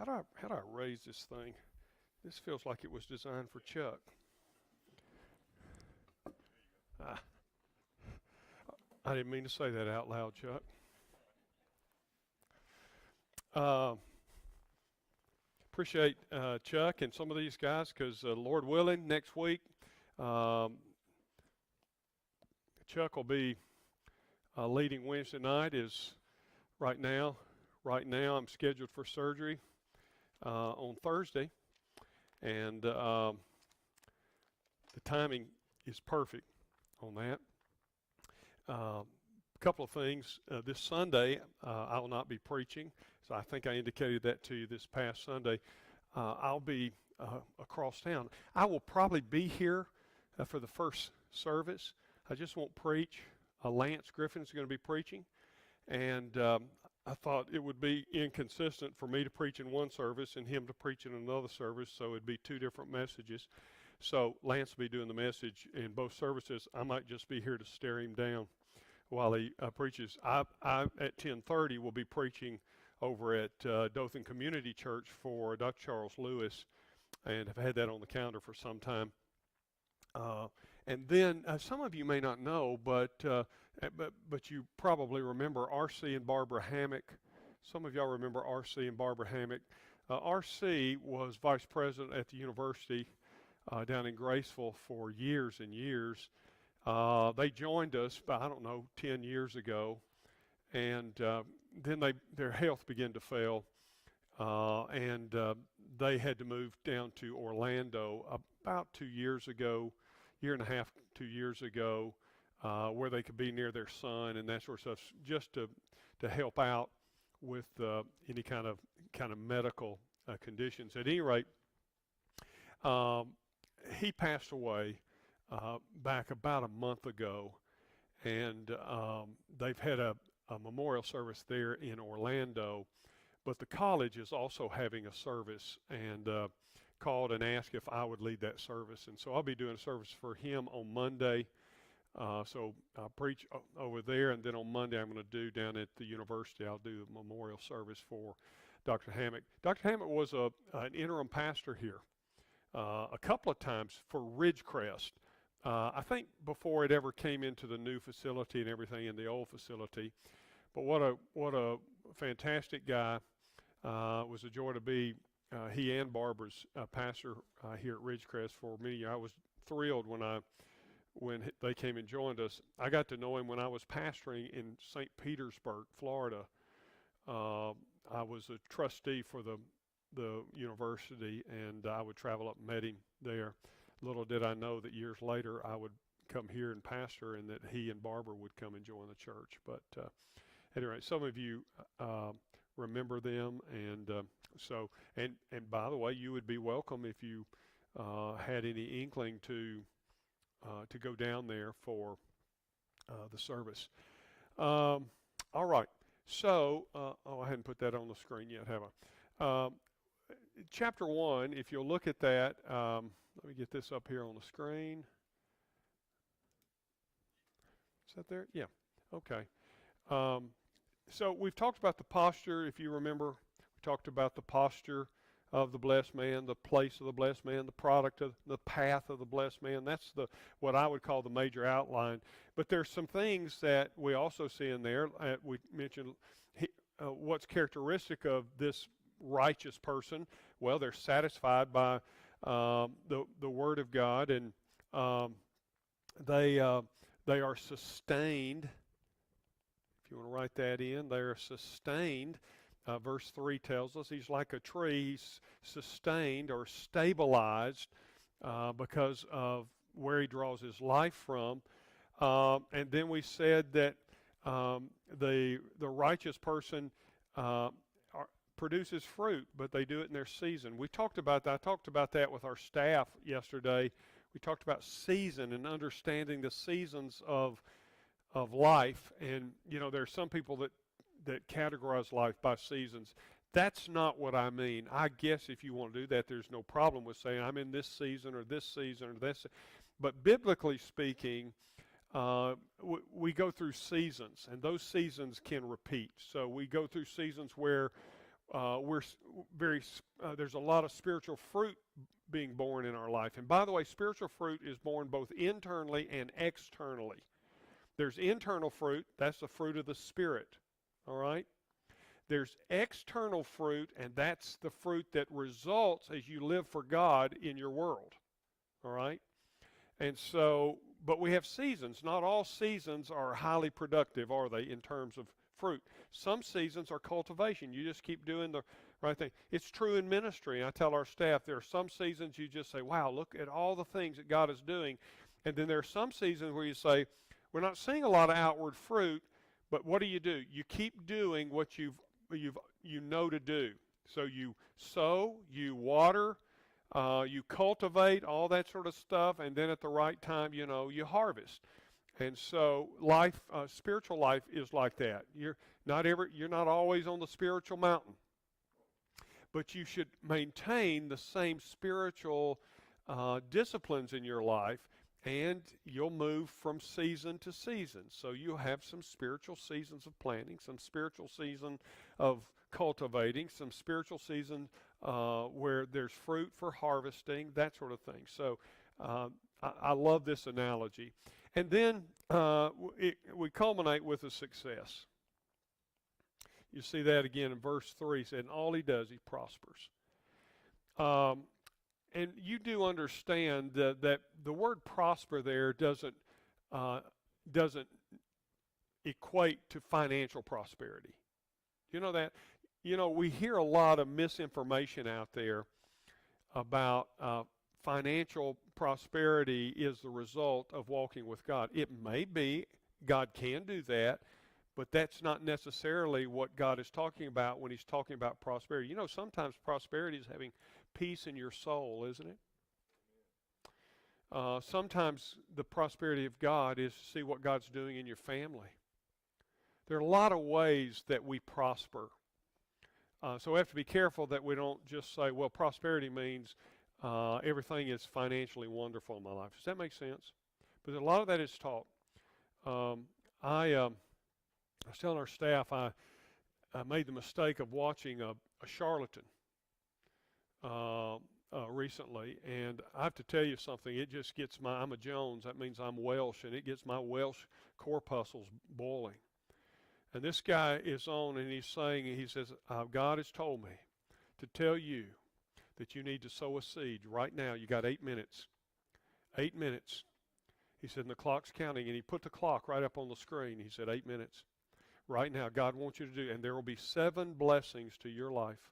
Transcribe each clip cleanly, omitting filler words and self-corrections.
How do I raise this thing? This feels like it was designed for Chuck. Ah, I didn't mean to say that out loud, Chuck. Uh, Appreciate Chuck and some of these guys because Lord willing, next week um, Chuck will be leading Wednesday night. Is right now. Right now, I'm scheduled for surgery on Thursday, and the timing is perfect on that. A couple of things. This Sunday, I will not be preaching, so I think I indicated that to you this past Sunday. I'll be across town. I will probably be here for the first service. I just won't preach. Lance Griffin is going to be preaching, and I thought it would be inconsistent for me to preach in one service and him to preach in another service, so it'd be two different messages. So Lance will be doing the message in both services. I might just be here to stare him down while he preaches. I at 10:30 will be preaching over at Dothan Community Church for Dr. Charles Lewis, and have had that on the calendar for some time. And then some of you may not know, but you probably remember R.C. and Barbara Hammock. Some of y'all remember R.C. and Barbara Hammock. R.C. was vice president at the university down in Graceville for years and years. They joined us, I don't know, 10 years ago, and then their health began to fail, and they had to move down to Orlando about 2 years ago, year and a half, 2 years ago, where they could be near their son and that sort of stuff, just to help out with any kind of medical conditions. At any rate, he passed away back about a month ago, and they've had a memorial service there in Orlando, but the college is also having a service, and called and asked if I would lead that service. And so I'll be doing a service for him on Monday. So I'll preach over there, and then on Monday I'm going to do down at the university, I'll do a memorial service for Dr. Hammock. Dr. Hammock was an interim pastor here a couple of times for Ridgecrest. I think before it ever came into the new facility and everything in the old facility. But what a fantastic guy. It was a joy to be he and Barbara's pastor here at Ridgecrest for many years. I was thrilled when they came and joined us. I got to know him when I was pastoring in St. Petersburg, Florida. I was a trustee for the university, and I would travel up and met him there. Little did I know that years later I would come here and pastor, and that he and Barbara would come and join the church. But anyway, some of you remember them, and so by the way, you would be welcome if you had any inkling to go down there for the service. All right. So, I hadn't put that on the screen yet, have I? Chapter 1, if you'll look at that, let me get this up here on the screen. Is that there? Yeah. Okay. So we've talked about the posture. If you remember, we talked about the posture of the blessed man, the place of the blessed man, the product of the path of the blessed man. That's what I would call the major outline. But there's some things that we also see in there. We mentioned what's characteristic of this righteous person. Well, they're satisfied by the Word of God, and they are sustained. If you want to write that in, they are sustained. Verse 3 tells us he's like a tree. He's sustained or stabilized because of where he draws his life from. And then we said that the righteous person produces fruit, but they do it in their season. We talked about that. I talked about that with our staff yesterday. We talked about season and understanding the seasons of life. And there are some people that categorize life by seasons. That's not what I mean. I guess if you want to do that, there's no problem with saying I'm in this season or this season or this. But biblically speaking, we go through seasons, and those seasons can repeat. So we go through seasons where there's a lot of spiritual fruit being born in our life. And by the way, spiritual fruit is born both internally and externally. There's internal fruit, that's the fruit of the Spirit, all right? There's external fruit, and that's the fruit that results as you live for God in your world, all right? And so, but we have seasons. Not all seasons are highly productive, are they, in terms of fruit? Some seasons are cultivation. You just keep doing the right thing. It's true in ministry. I tell our staff there are some seasons you just say, wow, look at all the things that God is doing. And then there are some seasons where you say, we're not seeing a lot of outward fruit, but what do? You keep doing what you know to do. So you sow, you water, you cultivate, all that sort of stuff, and then at the right time, you harvest. And so life, spiritual life is like that. You're not always on the spiritual mountain, but you should maintain the same spiritual disciplines in your life, and you'll move from season to season. So you'll have some spiritual seasons of planting, some spiritual season of cultivating, some spiritual season where there's fruit for harvesting, that sort of thing. So I love this analogy. And then we culminate with a success. You see that again in verse 3. It said, and all he does, he prospers. And you do understand that the word prosper there doesn't equate to financial prosperity. You know that? We hear a lot of misinformation out there about financial prosperity is the result of walking with God. It may be. God can do that, but that's not necessarily what God is talking about when he's talking about prosperity. Sometimes prosperity is having peace in your soul, isn't it? Sometimes the prosperity of God is to see what God's doing in your family. There are a lot of ways that we prosper. So we have to be careful that we don't just say, well, prosperity means everything is financially wonderful in my life. Does that make sense? But a lot of that is taught. I was telling our staff I made the mistake of watching a charlatan recently, and I have to tell you something. It just gets I'm a Jones. That means I'm Welsh, and it gets my Welsh corpuscles boiling. And this guy is on, and he says, God has told me to tell you that you need to sow a seed right now. You got 8 minutes. 8 minutes. He said, and the clock's counting, and he put the clock right up on the screen. He said, 8 minutes. Right now, God wants you to do, and there will be 7 blessings to your life,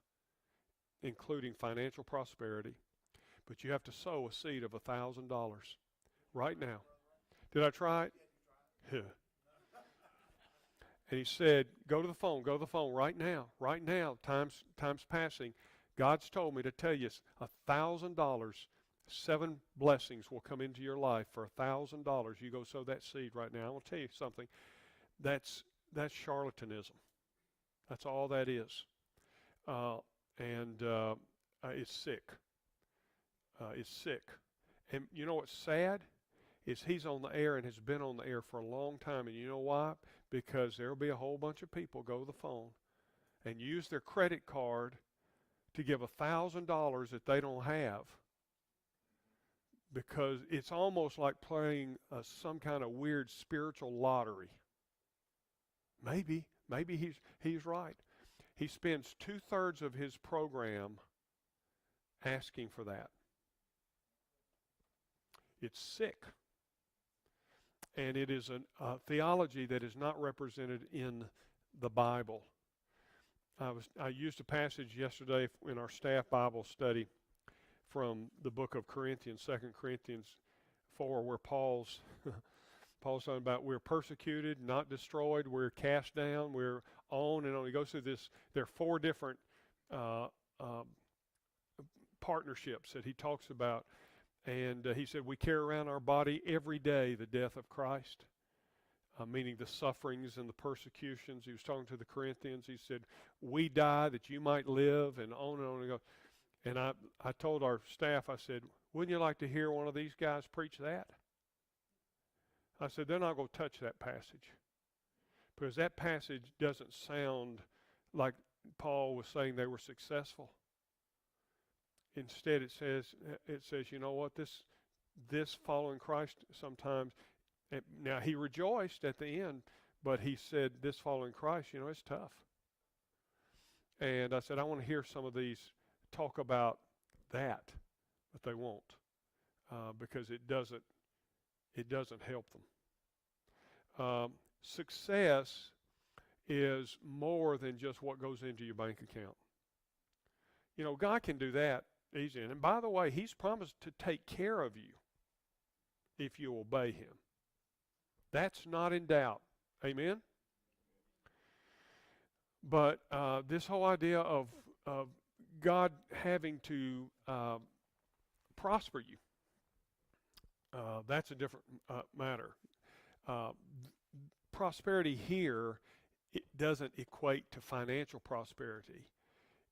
including financial prosperity. But you have to sow a seed of $1,000 right now. Did I try it? Yeah. And he said, go to the phone right now, time's passing. God's told me to tell you $1,000, 7 blessings will come into your life for $1,000. You go sow that seed right now. I want to tell you something. That's charlatanism. That's all that is. And it's sick. It's sick. And you know what's sad? Is he's on the air and has been on the air for a long time. And you know why? Because there will be a whole bunch of people go to the phone and use their credit card to give $1,000 that they don't have, because it's almost like playing some kind of weird spiritual lottery. Maybe he's right. He spends 2/3 of his program asking for that. It's sick. And it is a theology that is not represented in the Bible. I used a passage yesterday in our staff Bible study from the book of Corinthians, 2 Corinthians 4, where Paul's talking about we're persecuted, not destroyed, we're cast down, we're on and on. He goes through this. There are 4 different partnerships that he talks about. And he said, we carry around our body every day the death of Christ, meaning the sufferings and the persecutions. He was talking to the Corinthians. He said, we die that you might live, and on and on and go. And I told our staff, I said, wouldn't you like to hear one of these guys preach that? I said, they're not going to touch that passage, because that passage doesn't sound like Paul was saying they were successful. Instead, it says, you know what, this following Christ sometimes. Now he rejoiced at the end, but he said this following Christ, it's tough. And I said I want to hear some of these talk about that, but they won't, because it doesn't help them. Success is more than just what goes into your bank account. God can do that easy. And by the way, He's promised to take care of you if you obey Him. That's not in doubt. Amen? But this whole idea of God having to prosper you, that's a different matter. Prosperity here, it doesn't equate to financial prosperity.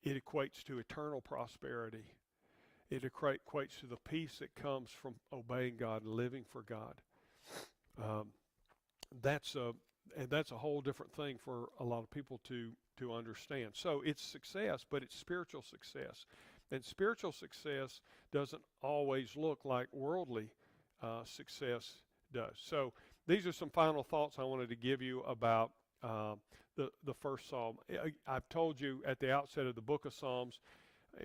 It equates to eternal prosperity. It equates to the peace that comes from obeying God and living for God. That's a whole different thing for a lot of people to understand. So it's success, but it's spiritual success. And spiritual success doesn't always look like worldly success does. So these are some final thoughts I wanted to give you about the first Psalm. I've told you at the outset of the book of Psalms,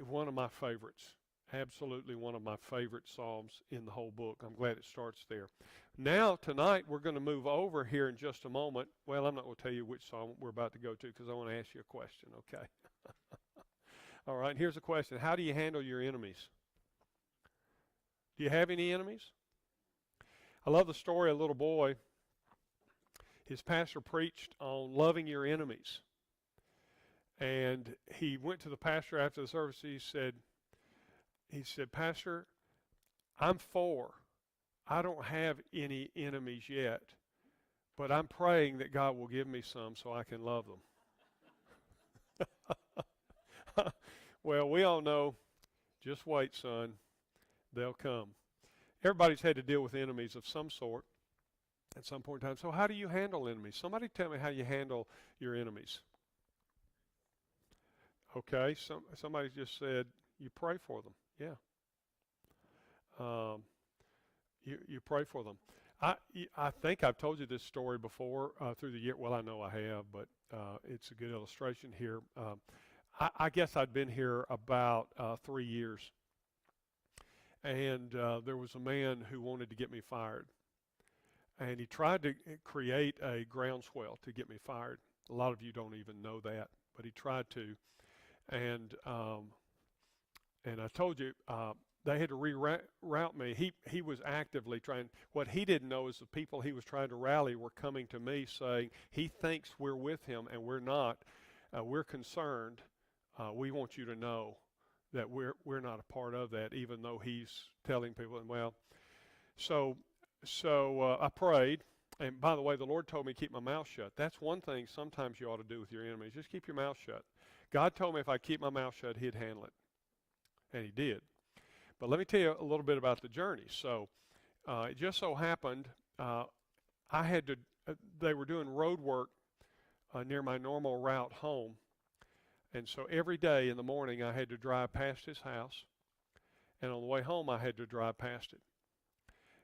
one of my favorites. Absolutely one of my favorite Psalms in the whole book. I'm glad it starts there. Now, tonight, we're going to move over here in just a moment. Well, I'm not going to tell you which Psalm we're about to go to because I want to ask you a question, okay? All right, here's a question. How do you handle your enemies? Do you have any enemies? I love the story of a little boy. His pastor preached on loving your enemies. And he went to the pastor after the service. He said, Pastor, I'm I don't have any enemies yet, but I'm praying that God will give me some so I can love them. Well, we all know, just wait, son, they'll come. Everybody's had to deal with enemies of some sort at some point in time. So how do you handle enemies? Somebody tell me how you handle your enemies. Okay, somebody just said you pray for them. Yeah. You pray for them. I think I've told you this story before through the year. Well, I know I have, but it's a good illustration here. I guess I'd been here about 3 years, and there was a man who wanted to get me fired, and he tried to create a groundswell to get me fired. A lot of you don't even know that, but he tried to, and I told you they had to reroute me. He was actively trying. What he didn't know is the people he was trying to rally were coming to me saying he thinks we're with him and we're not. We're concerned. We want you to know that we're not a part of that, even though he's telling people. And well, so I prayed. And by the way, the Lord told me to keep my mouth shut. That's one thing sometimes you ought to do with your enemies. Just keep your mouth shut. God told me if I keep my mouth shut, He'd handle it. And He did. But let me tell you a little bit about the journey. So it just so happened they were doing road work near my normal route home. And so every day in the morning I had to drive past his house. And on the way home I had to drive past it.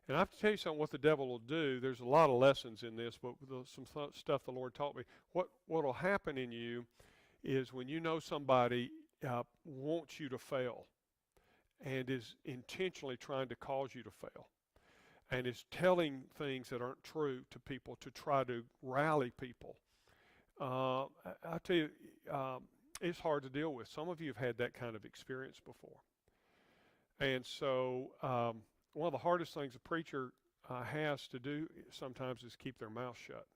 And I have to tell you something, what the devil will do. There's a lot of lessons in this, but some stuff the Lord taught me. What will happen in you is when you know somebody wants you to fail and is intentionally trying to cause you to fail and is telling things that aren't true to people to try to rally people. I tell you, it's hard to deal with. Some of you have had that kind of experience before. And so one of the hardest things a preacher has to do sometimes is keep their mouth shut.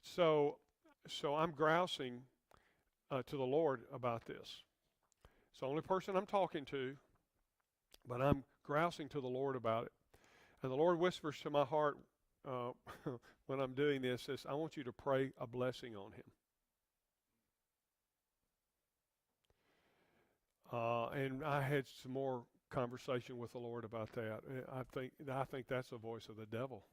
So I'm grousing to the Lord about this. It's the only person I'm talking to, but I'm grousing to the Lord about it. And the Lord whispers to my heart when I'm doing this, says, I want you to pray a blessing on him. And I had some more conversation with the Lord about that. I think that's the voice of the devil.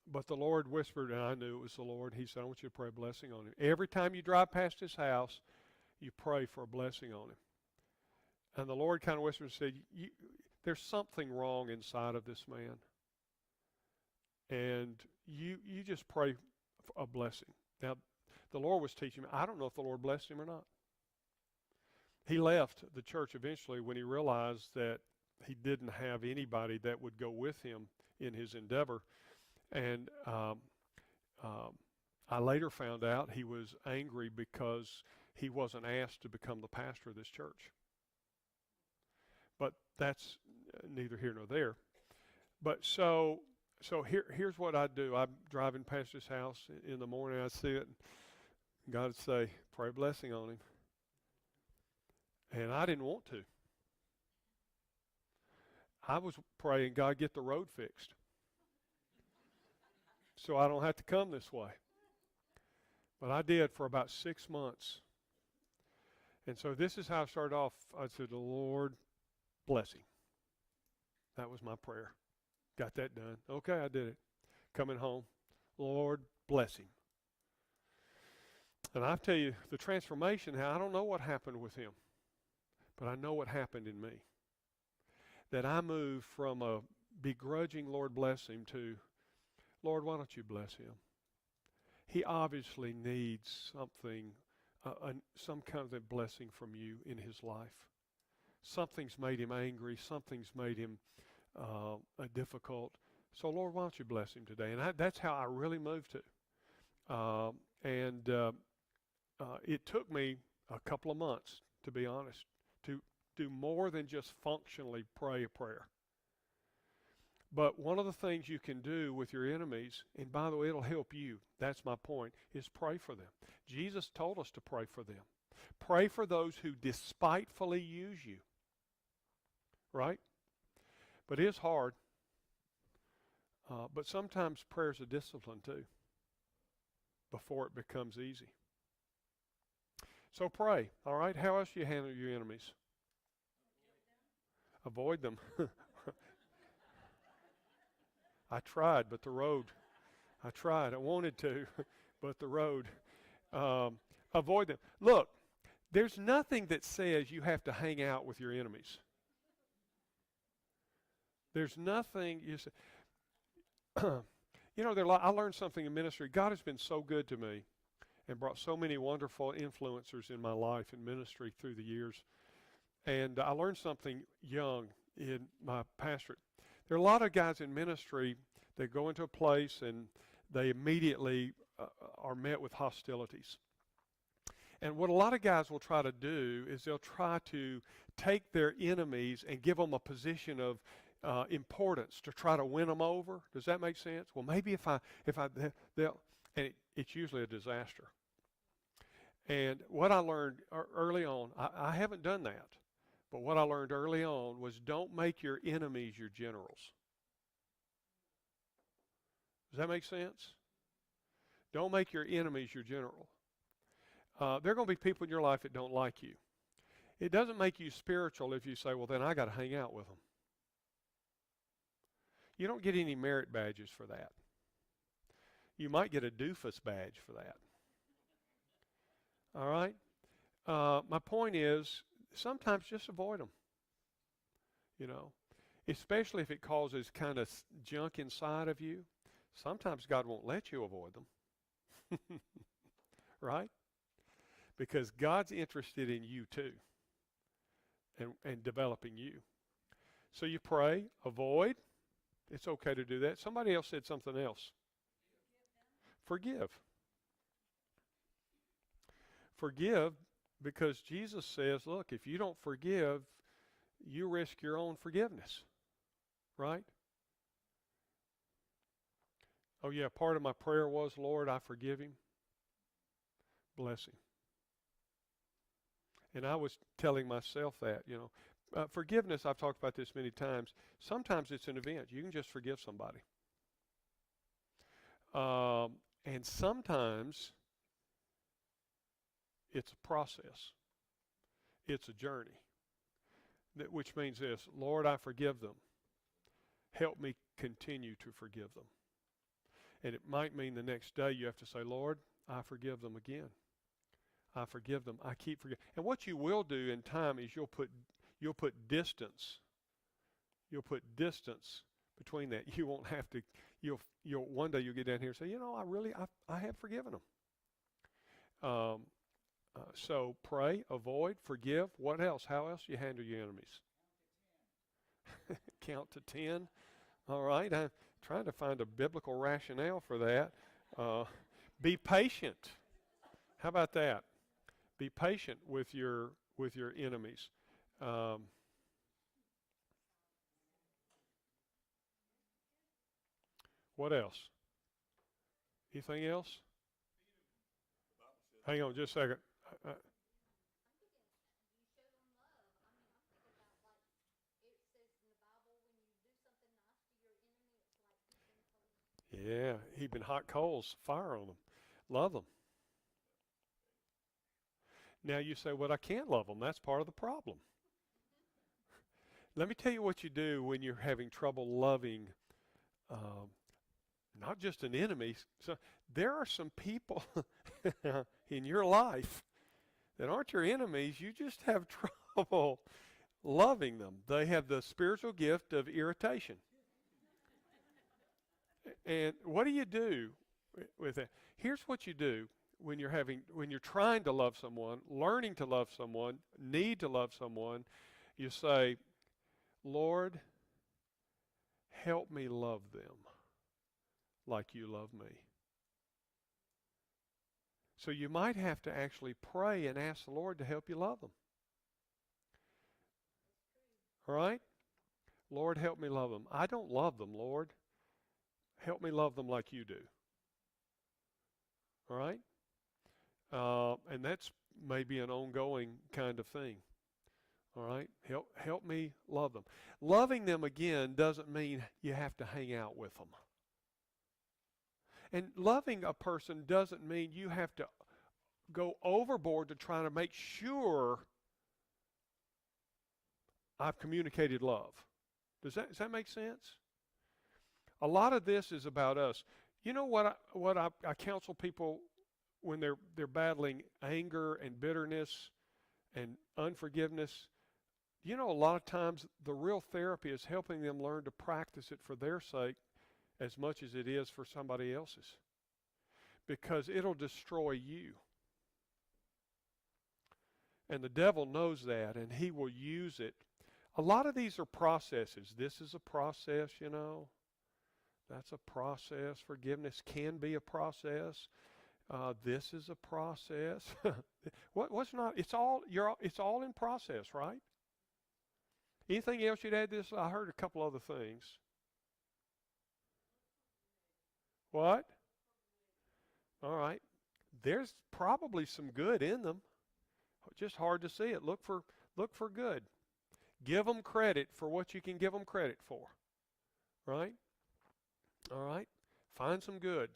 But the Lord whispered, and I knew it was the Lord. He said, I want you to pray a blessing on him. Every time you drive past his house, you pray for a blessing on him. And the Lord kind of whispered and said, there's something wrong inside of this man. And you just pray for a blessing. Now, the Lord was teaching me. I don't know if the Lord blessed him or not. He left the church eventually when he realized that he didn't have anybody that would go with him in his endeavor. And I later found out he was angry because he wasn't asked to become the pastor of this church. But that's neither here nor there. But so here's what I do. I'm driving past his house in the morning. I see it. And God would say, pray a blessing on him. And I didn't want to. I was praying, God, get the road fixed so I don't have to come this way. But I did for about 6 months. And so this is how I started off. I said, the Lord bless him. That was my prayer. Got that done. Okay, I did it. Coming home, Lord bless him. And I tell you, the transformation, I don't know what happened with him, but I know what happened in me. That I moved from a begrudging Lord bless him to, Lord, why don't you bless him? He obviously needs something, some kind of a blessing from you in his life. Something's made him angry. Something's made him difficult. So, Lord, why don't you bless him today? And that's how I really moved to. It took me a couple of months, to be honest, to do more than just functionally pray a prayer. But one of the things you can do with your enemies, and by the way, it'll help you, that's my point, is pray for them. Jesus told us to pray for them. Pray for those who despitefully use you. Right? But it's hard. But sometimes prayer's a discipline too, before it becomes easy. So pray, all right? How else do you handle your enemies? Avoid them. I tried, but the road. I tried. I wanted to, but the road. Avoid them. Look, there's nothing that says you have to hang out with your enemies. There's nothing you say. I learned something in ministry. God has been so good to me and brought so many wonderful influencers in my life and ministry through the years. And I learned something young in my pastorate. There are a lot of guys in ministry that go into a place and they immediately are met with hostilities. And what a lot of guys will try to do is they'll try to take their enemies and give them a position of importance to try to win them over. Does that make sense? Well, maybe it's usually a disaster. And what I learned early on, I haven't done that, but what I learned early on was don't make your enemies your generals. Does that make sense? Don't make your enemies your general. There are going to be people in your life that don't like you. It doesn't make you spiritual if you say, well, then I got to hang out with them. You don't get any merit badges for that. You might get a doofus badge for that. All right? My point is, sometimes just avoid them. Especially if it causes kind of junk inside of you. Sometimes God won't let you avoid them. Right? Because God's interested in you too. And developing you. So you pray, avoid. It's okay to do that. Somebody else said something else. Forgive. Forgive because Jesus says, look, if you don't forgive, you risk your own forgiveness. Right? Oh yeah, part of my prayer was, Lord, I forgive him. Bless him. And I was telling myself that, forgiveness, I've talked about this many times. Sometimes it's an event. You can just forgive somebody. And sometimes it's a process. It's a journey. Which means this, Lord, I forgive them. Help me continue to forgive them. And it might mean the next day you have to say, Lord, I forgive them again. I forgive them. I keep forgiving. And what you will do in time is you'll put distance. You'll put distance between that. You won't have to. You'll one day you'll get down here and say, I have forgiven them. So pray, avoid, forgive. What else? How else do you handle your enemies? Count to 10. All right. I'm trying to find a biblical rationale for that. Be patient. How about that? Be patient with your enemies. What else? Anything else? Hang on just a second. Yeah, heaping hot coals, fire on them. Love them. Now you say, well, I can't love them. That's part of the problem. Let me tell you what you do when you're having trouble loving not just an enemy. So there are some people in your life that aren't your enemies. You just have trouble loving them. They have the spiritual gift of irritation. And what do you do with that? Here's what you do when you're trying to love someone, learning to love someone, need to love someone. You say, Lord, help me love them like you love me. So you might have to actually pray and ask the Lord to help you love them. All right? Lord, help me love them. I don't love them, Lord. Help me love them like you do. All right? And that's maybe an ongoing kind of thing. All right? Help me love them. Loving them, again, doesn't mean you have to hang out with them. And loving a person doesn't mean you have to go overboard to try to make sure I've communicated love. Does that make sense? A lot of this is about us. You know what I counsel people when they're battling anger and bitterness and unforgiveness? You know, a lot of times the real therapy is helping them learn to practice it for their sake as much as it is for somebody else's, because it'll destroy you. And the devil knows that, and he will use it. A lot of these are processes. This is a process, you know. That's a process. Forgiveness can be a process. This is a process. What's not? It's all in process, right? Anything else you'd add to this? I heard a couple other things. What? All right. There's probably some good in them. Just hard to see it. Look for good. Give them credit for what you can give them credit for. Right? All right. Find some good.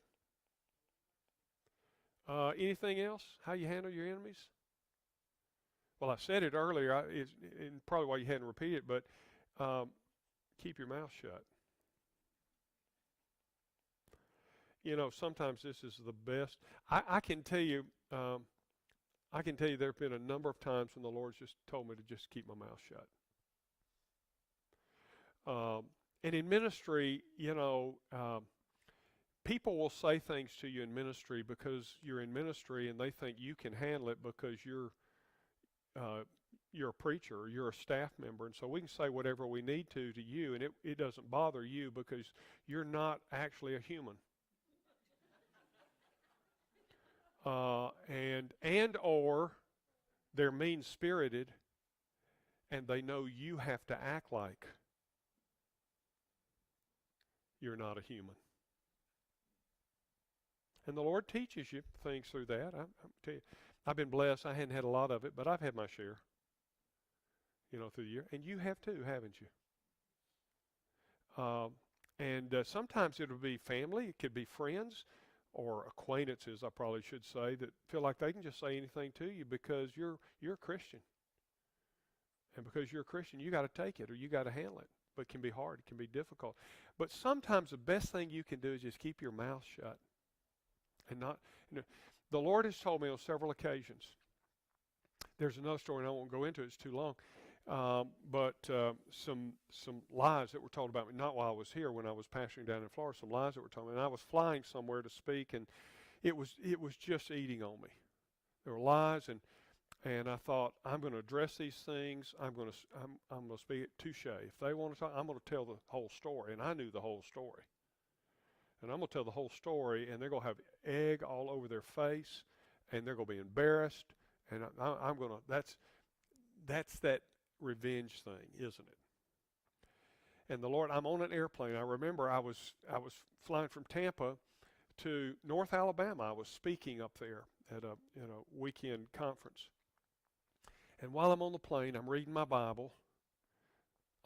Anything else? How you handle your enemies? Well, I said it earlier, and probably why you hadn't repeated it, but keep your mouth shut. You know, sometimes this is the best. I can tell you there have been a number of times when the Lord's just told me to just keep my mouth shut. And in ministry, you know, people will say things to you in ministry because you're in ministry, and they think you can handle it because you're a preacher or you're a staff member, and so we can say whatever we need to you, and it doesn't bother you because you're not actually a human. And or they're mean-spirited, and they know you have to act like you're not a human. And the Lord teaches you things through that. I tell you, I've been blessed. I hadn't had a lot of it, but I've had my share, you know, through the year. And you have too, haven't you? And sometimes it'll be family. It could be friends or acquaintances, I probably should say, that feel like they can just say anything to you because you're a Christian. And because you're a Christian, you got to take it or you got to handle it. but can be hard. It can be difficult. But sometimes the best thing you can do is just keep your mouth shut and not. You know, the Lord has told me on several occasions. There's another story, and I won't go into it. It's too long. But some lies that were told about me, not while I was here, when I was pastoring down in Florida, some lies that were told me. And I was flying somewhere to speak, and it was just eating on me. There were lies, and I thought, I'm going to address these things. I'm going to speak it touche. If they want to talk, I'm going to tell the whole story. And I knew the whole story. And I'm going to tell the whole story, and they're going to have egg all over their face, and they're going to be embarrassed. And I'm going to, that's that revenge thing, isn't it? And the Lord, I'm on an airplane. I remember I was flying from Tampa to North Alabama. I was speaking up there at a weekend conference. And while I'm on the plane, I'm reading my Bible.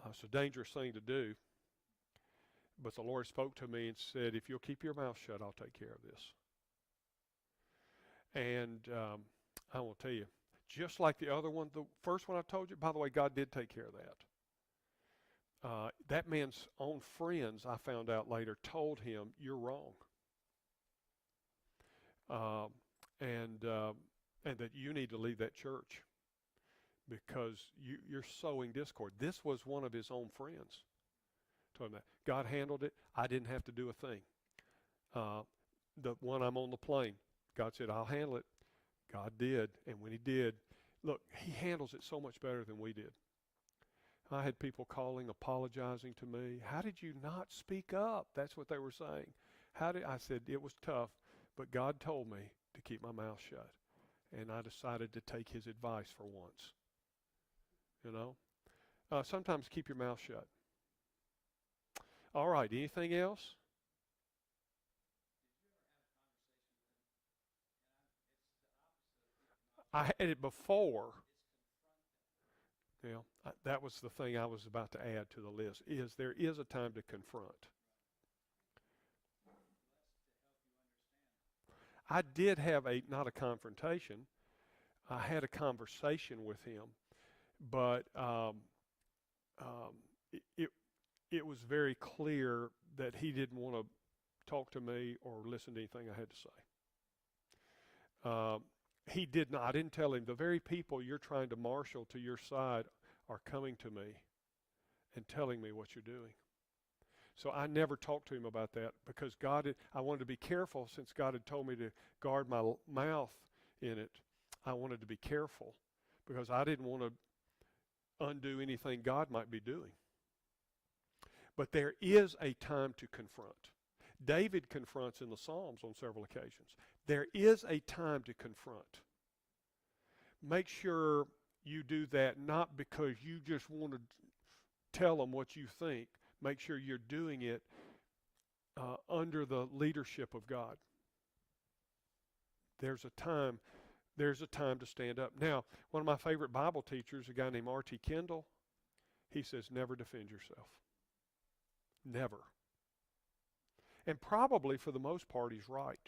It's a dangerous thing to do. But the Lord spoke to me and said, if you'll keep your mouth shut, I'll take care of this. And I will tell you, just like the other one, the first one I told you, by the way, God did take care of that. That man's own friends, I found out later, told him, you're wrong. And that you need to leave that church because you're sowing discord. This was one of his own friends. Told him that. God handled it. I didn't have to do a thing. The one I'm on the plane, God said, I'll handle it. God did. And when he did, look, he handles it so much better than we did. I had people calling, apologizing to me. How did you not speak up? That's what they were saying. I said, it was tough, but God told me to keep my mouth shut. And I decided to take his advice for once. You know? Sometimes keep your mouth shut. All right, anything else? I had it before. Yeah, that was the thing I was about to add to the list, is there is a time to confront. I did have not a confrontation. I had a conversation with him, but it it was very clear that he didn't want to talk to me or listen to anything I had to say. He did not. I didn't tell him, the very people you're trying to marshal to your side are coming to me and telling me what you're doing. So I never talked to him about that because I wanted to be careful since God had told me to guard my mouth in it. I wanted to be careful because I didn't want to undo anything God might be doing. But there is a time to confront. David confronts in the Psalms on several occasions. There is a time to confront. Make sure you do that not because you just want to tell them what you think. Make sure you're doing it under the leadership of God. There's a time to stand up. Now, one of my favorite Bible teachers, a guy named R.T. Kendall, he says, never defend yourself. Never. And probably for the most part, he's right.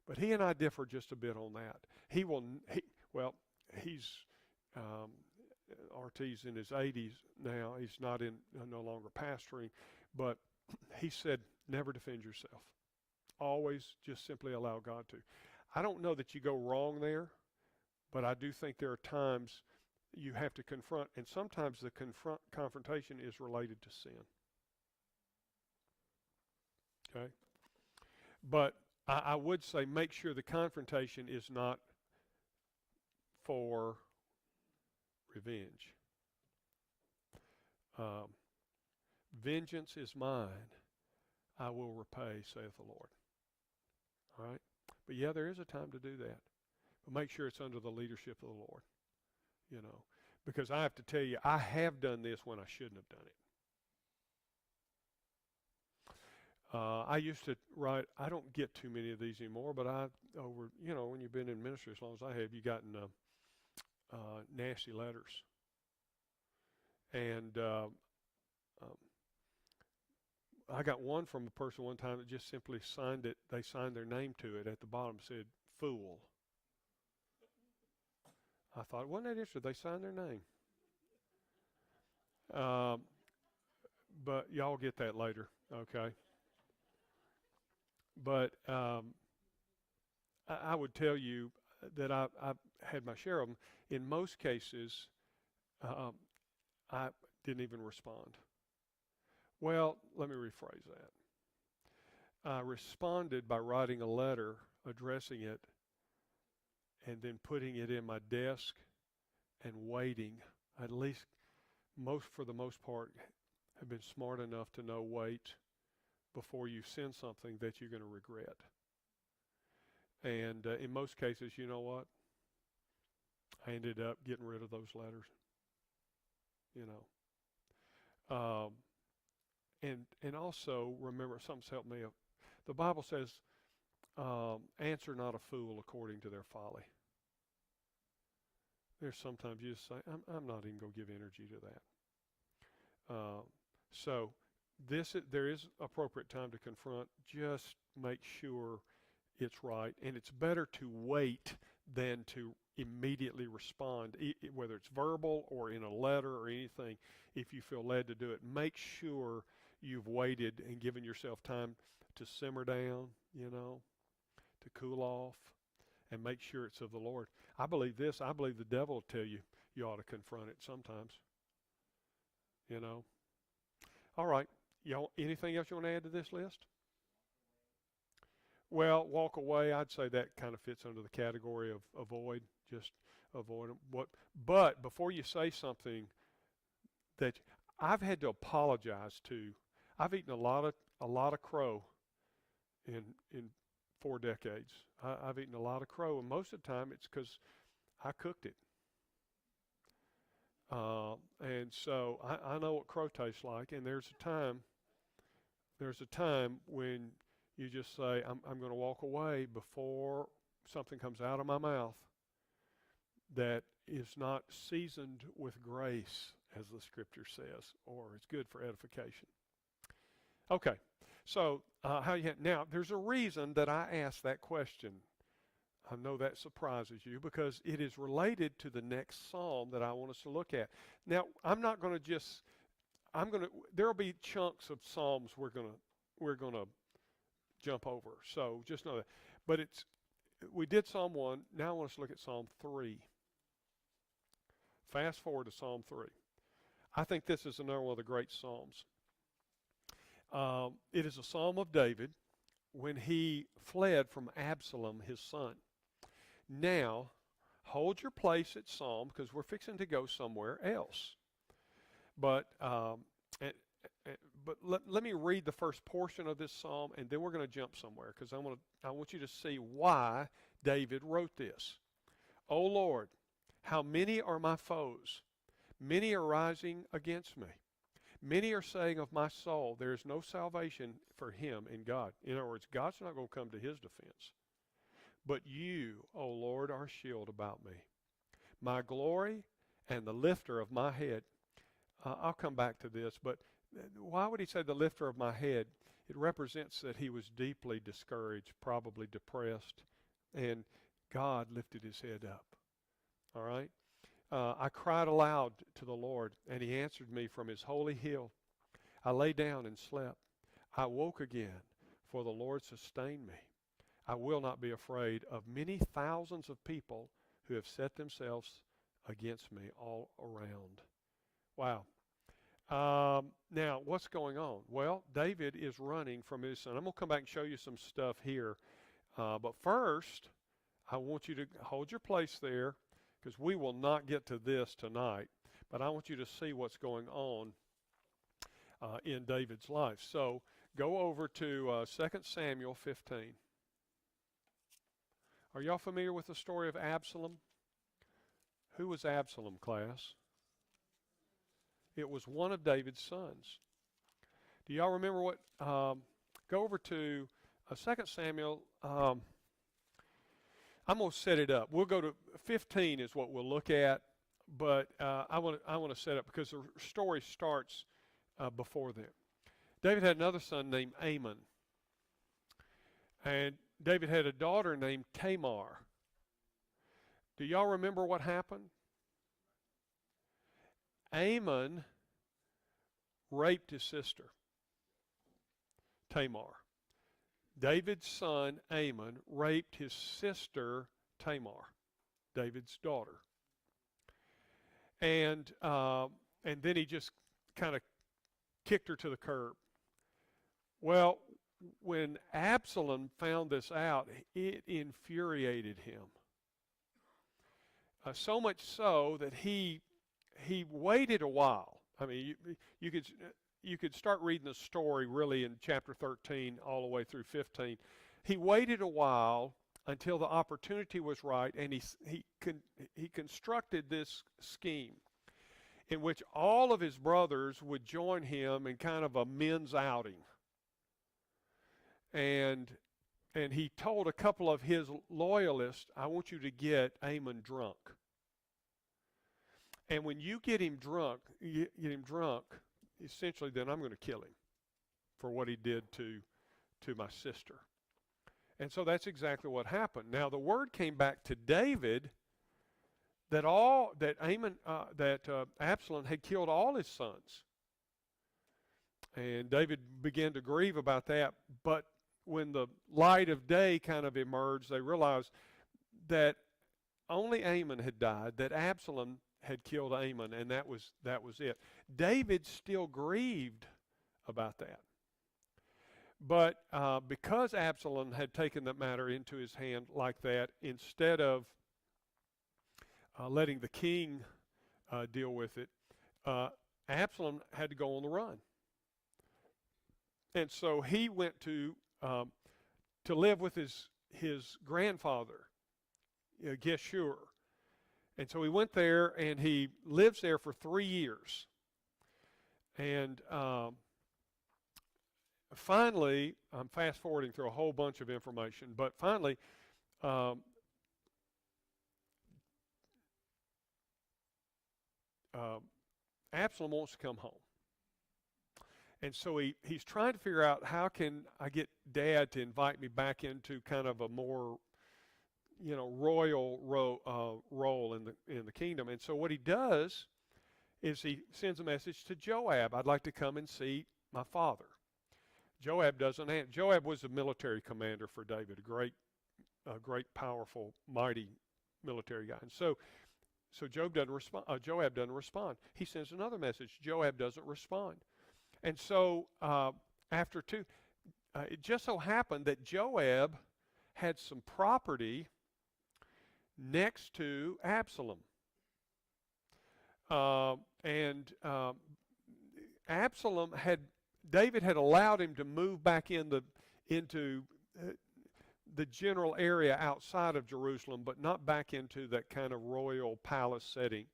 But he and I differ just a bit on that. He's RT's in his 80s now. He's no longer pastoring, but he said, never defend yourself. Always just simply allow God to. I don't know that you go wrong there, but I do think there are times you have to confront, and sometimes the confrontation is related to sin. Okay? But I would say make sure the confrontation is not for revenge. Vengeance is mine. I will repay, saith the Lord. All right? But yeah, there is a time to do that. But make sure it's under the leadership of the Lord. You know, because I have to tell you, I have done this when I shouldn't have done it. I used to write, I don't get too many of these anymore, but when you've been in ministry as long as I have, you've gotten nasty letters. And I got one from a person one time that just simply signed it. They signed their name to it. At the bottom said, fool. I thought, wasn't that interesting? They signed their name. but y'all get that later, okay? But I would tell you that I've had my share of them. In most cases, um, I didn't even respond. Well, let me rephrase that. I responded by writing a letter, addressing it, and then putting it in my desk and waiting. At least for the most part, have been smart enough to know wait before you send something that you're going to regret. And in most cases, you know what? I ended up getting rid of those letters. You know, and also remember something's helped me. The Bible says, "Answer not a fool according to their folly." There's sometimes you just say, "I'm not even going to give energy to that." So there is appropriate time to confront. Just make sure it's right, and it's better to wait than to immediately respond, whether it's verbal or in a letter or anything. If you feel led to do it, make sure you've waited and given yourself time to simmer down, to cool off, and make sure it's of the Lord. I believe this. I believe the devil will tell you ought to confront it sometimes. All right. Y'all, anything else you want to add to this list? Well, walk away, I'd say that kind of fits under the category of avoid, just avoid what. But before you say something that I've had to apologize to, I've eaten a lot of crow in 4 decades. I've eaten a lot of crow, and most of the time it's because I cooked it. And so I know what crow tastes like, and there's a time when you just say, I'm going to walk away before something comes out of my mouth that is not seasoned with grace, as the scripture says, or it's good for edification. Okay, so now there's a reason that I asked that question. I know that surprises you because it is related to the next psalm that I want us to look at. Now, there'll be chunks of psalms we're going to jump over. So just know that. But we did Psalm 1. Now I want us to look at Psalm 3. Fast forward to Psalm 3. I think this is another one of the great psalms. It is a psalm of David when he fled from Absalom, his son. Now, hold your place at Psalm because we're fixing to go somewhere else. But let me read the first portion of this psalm, and then we're going to jump somewhere because I want you to see why David wrote this. O Lord, how many are my foes? Many are rising against me. Many are saying of my soul, there is no salvation for him in God. In other words, God's not going to come to his defense. But you, O Lord, are a shield about me, my glory and the lifter of my head. I'll come back to this, but why would he say the lifter of my head? It represents that he was deeply discouraged, probably depressed, and God lifted his head up. All right? I cried aloud to the Lord, and he answered me from his holy hill. I lay down and slept. I woke again, for the Lord sustained me. I will not be afraid of many thousands of people who have set themselves against me all around. Wow. Now, what's going on? Well, David is running from his son. I'm going to come back and show you some stuff here. But first, I want you to hold your place there because we will not get to this tonight. But I want you to see what's going on in David's life. So go over to 2 Samuel 15. Are y'all familiar with the story of Absalom? Who was Absalom, class? It was one of David's sons. Do y'all remember what? Go over to 2 Samuel. I'm going to set it up. We'll go to 15 is what we'll look at, but I want to set up because the story starts before them. David had another son named Amon, and David had a daughter named Tamar. Do y'all remember what happened? Amon raped his sister, Tamar. David's son, Amnon, raped his sister, Tamar, David's daughter. And then he just kind of kicked her to the curb. Well, when Absalom found this out, it infuriated him. So much so that he waited a while. I mean, you could start reading the story really in chapter 13 all the way through 15. He waited a while until the opportunity was right, and he constructed this scheme in which all of his brothers would join him in kind of a men's outing. And he told a couple of his loyalists, I want you to get Amnon drunk. And when you get him drunk, essentially then I'm going to kill him for what he did to my sister. And so that's exactly what happened. Now the word came back to David that Absalom had killed all his sons. And David began to grieve about that, but when the light of day kind of emerged, they realized that only Amnon had died, that Absalom had killed Amnon, and that was it. David still grieved about that. But because Absalom had taken the matter into his hand like that, instead of letting the king deal with it, Absalom had to go on the run. And so he went to live with his grandfather, Geshur. And so he went there, and he lives there for 3 years. And finally, I'm fast forwarding through a whole bunch of information, but finally, Absalom wants to come home. And so he's trying to figure out, how can I get Dad to invite me back into kind of a more, royal role in the kingdom. And so what he does is he sends a message to Joab. I'd like to come and see my father. Joab doesn't answer. Joab was a military commander for David, a great, powerful, mighty military guy. And so Joab doesn't respond. He sends another message. Joab doesn't respond. And so it just so happened that Joab had some property next to Absalom. David had allowed him to move back into the general area outside of Jerusalem, but not back into that kind of royal palace setting.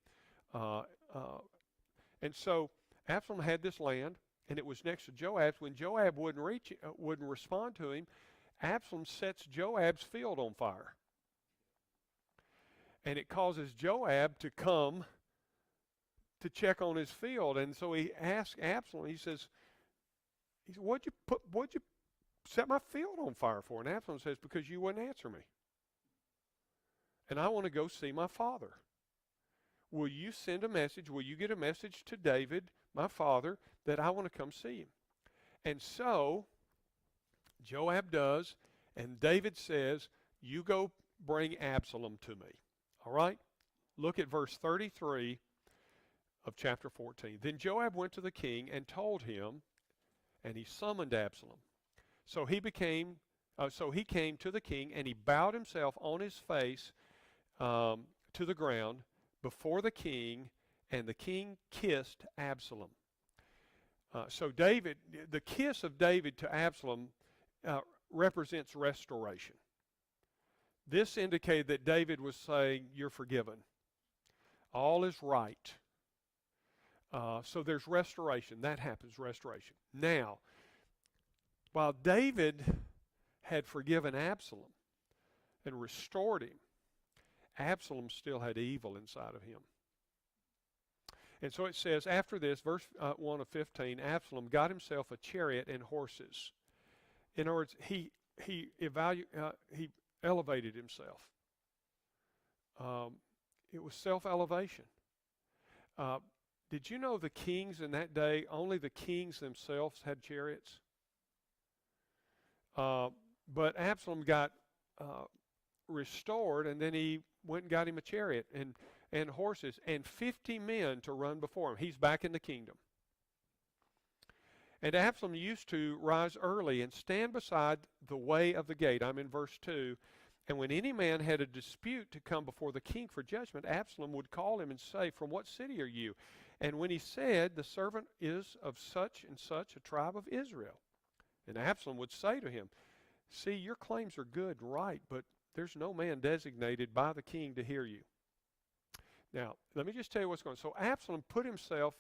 And so Absalom had this land, and it was next to Joab's. When Joab wouldn't respond to him, Absalom sets Joab's field on fire. And it causes Joab to come to check on his field. And so he asks Absalom, he says, what'd you set my field on fire for? And Absalom says, because you wouldn't answer me. And I want to go see my father. Will you send a message? Will you get a message to David, my father, that I want to come see him? And so Joab does, and David says, you go bring Absalom to me. All right? Look at verse 33 of chapter 14. Then Joab went to the king and told him, and he summoned Absalom. So he came to the king, and he bowed himself on his face to the ground before the king, and the king kissed Absalom. So the kiss of David to Absalom represents restoration. This indicated that David was saying, you're forgiven. All is right. So there's restoration. That happens, restoration. Now, while David had forgiven Absalom and restored him, Absalom still had evil inside of him. And so it says, after this, verse 1 of 15, Absalom got himself a chariot and horses. In other words, he elevated himself. It was self-elevation. Did you know the kings in that day, only the kings themselves had chariots? Uh, but Absalom got uh, restored, and then he went and got him a chariot and horses and 50 men to run before him. He's back in the kingdom. And Absalom used to rise early and stand beside the way of the gate. I'm in verse 2. And when any man had a dispute to come before the king for judgment, Absalom would call him and say, "From what city are you?" And when he said, "The servant is of such and such a tribe of Israel," and Absalom would say to him, "See, your claims are good, right, but there's no man designated by the king to hear you." Now, let me just tell you what's going on. So Absalom put himself,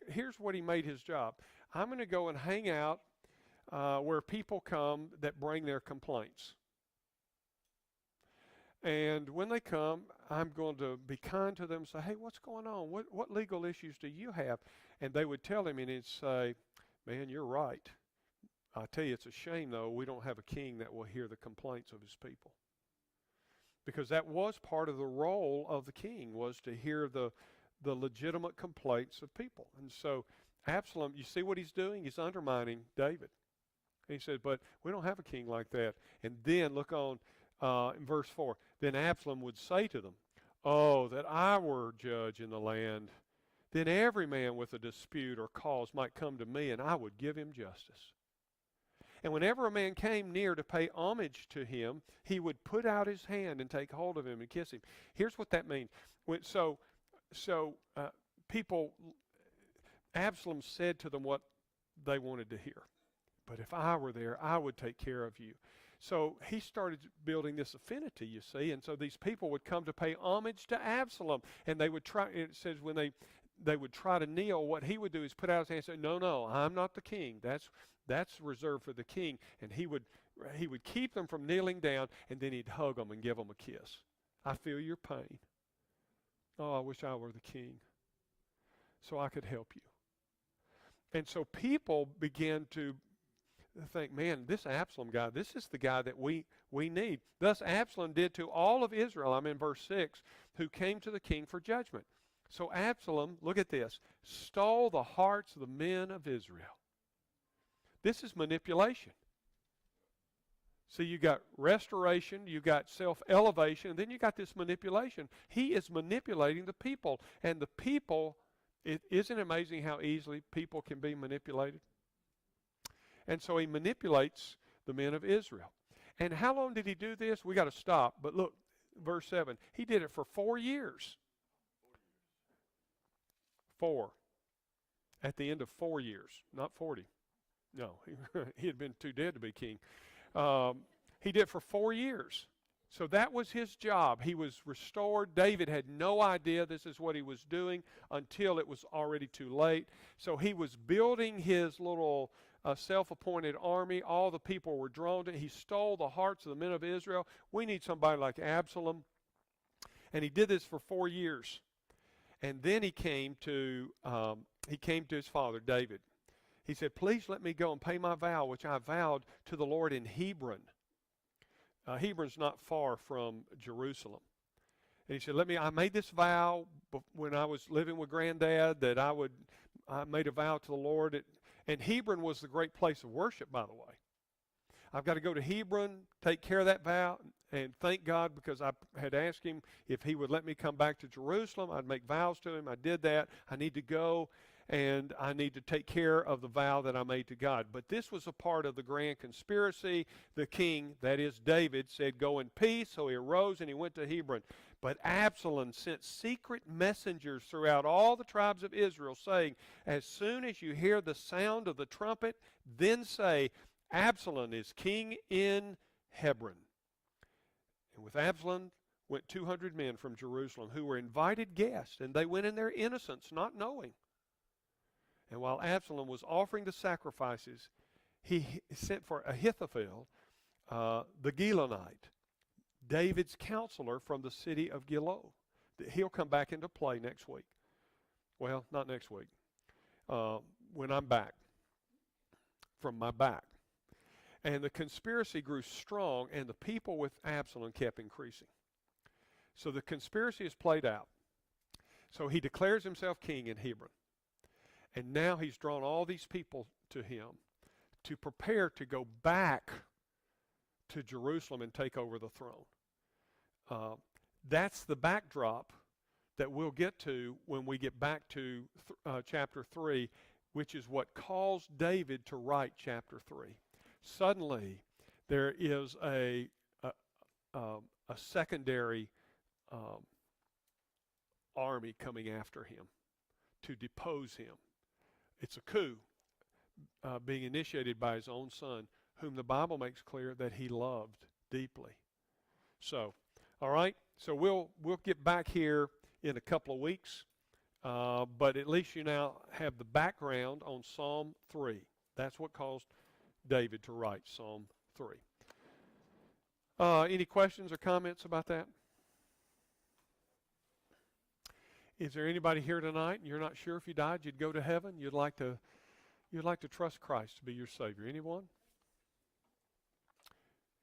here's what he made his job. I'm going to go and hang out where people come that bring their complaints. And when they come, I'm going to be kind to them and say, "Hey, what's going on? What legal issues do you have?" And they would tell him, and he'd say, "Man, you're right. I tell you, it's a shame, though, we don't have a king that will hear the complaints of his people." Because that was part of the role of the king, was to hear the legitimate complaints of people. And so Absalom, you see what he's doing? He's undermining David. And he said, "But we don't have a king like that." And then look on in verse 4. Then Absalom would say to them, "Oh, that I were judge in the land. Then every man with a dispute or cause might come to me, and I would give him justice." And whenever a man came near to pay homage to him, he would put out his hand and take hold of him and kiss him. Here's what that means. People, Absalom said to them what they wanted to hear. "But if I were there, I would take care of you." So he started building this affinity, you see, and so these people would come to pay homage to Absalom, and they would try, it says when they would try to kneel, what he would do is put out his hand and say, "No, no, I'm not the king. That's reserved for the king." And he would keep them from kneeling down, and then he'd hug them and give them a kiss. "I feel your pain. Oh, I wish I were the king so I could help you." And so people began to think, "Man, this Absalom guy, this is the guy that we need." Thus Absalom did to all of Israel, I'm in verse 6, who came to the king for judgment. So Absalom, look at this, stole the hearts of the men of Israel. This is manipulation. See, you got restoration, you got self-elevation, and then you got this manipulation. He is manipulating the people, and the people, isn't it amazing how easily people can be manipulated? And so he manipulates the men of Israel. And how long did he do this? We got to stop. But look, verse 7. He did it for 4 years. 4. At the end of 4 years, not 40. No, he had been too dead to be king. He did it for 4 years. So that was his job. He was restored. David had no idea this is what he was doing until it was already too late. So he was building his little self-appointed army. All the people were drawn to it. He stole the hearts of the men of Israel. We need somebody like Absalom. And he did this for 4 years. And then he came to his father, David. He said, "Please let me go and pay my vow, which I vowed to the Lord in Hebron." Hebron's not far from Jerusalem. And he said, I made this vow when I was living with Granddad that I made a vow to the Lord. And Hebron was the great place of worship, by the way. I've got to go to Hebron, take care of that vow, and thank God because I had asked him if he would let me come back to Jerusalem. I'd make vows to him. I did that. I need to go, and I need to take care of the vow that I made to God. But this was a part of the grand conspiracy. The king, that is David, said, "Go in peace." So he arose and he went to Hebron. But Absalom sent secret messengers throughout all the tribes of Israel, saying, "As soon as you hear the sound of the trumpet, then say, 'Absalom is king in Hebron.'" And with Absalom went 200 men from Jerusalem who were invited guests, and they went in their innocence, not knowing. And while Absalom was offering the sacrifices, he sent for Ahithophel, the Gilonite, David's counselor from the city of Gilo. He'll come back into play next week. Well, not next week. When I'm back from my back. And the conspiracy grew strong, and the people with Absalom kept increasing. So the conspiracy is played out. So he declares himself king in Hebron. And now he's drawn all these people to him to prepare to go back to Jerusalem and take over the throne. That's the backdrop that we'll get to when we get back to chapter 3, which is what caused David to write chapter 3. Suddenly, there is a secondary army coming after him to depose him. It's a coup being initiated by his own son, whom the Bible makes clear that he loved deeply. So, all right, so we'll get back here in a couple of weeks, but at least you now have the background on Psalm 3. That's what caused David to write Psalm 3. Any questions or comments about that? Is there anybody here tonight and you're not sure if you died you'd go to heaven? You'd like to trust Christ to be your Savior? Anyone?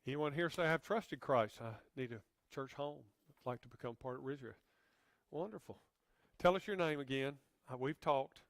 Anyone here say, I've trusted Christ. I need a church home. I'd like to become part of Ridgecrest. Wonderful. Tell us your name again. We've talked.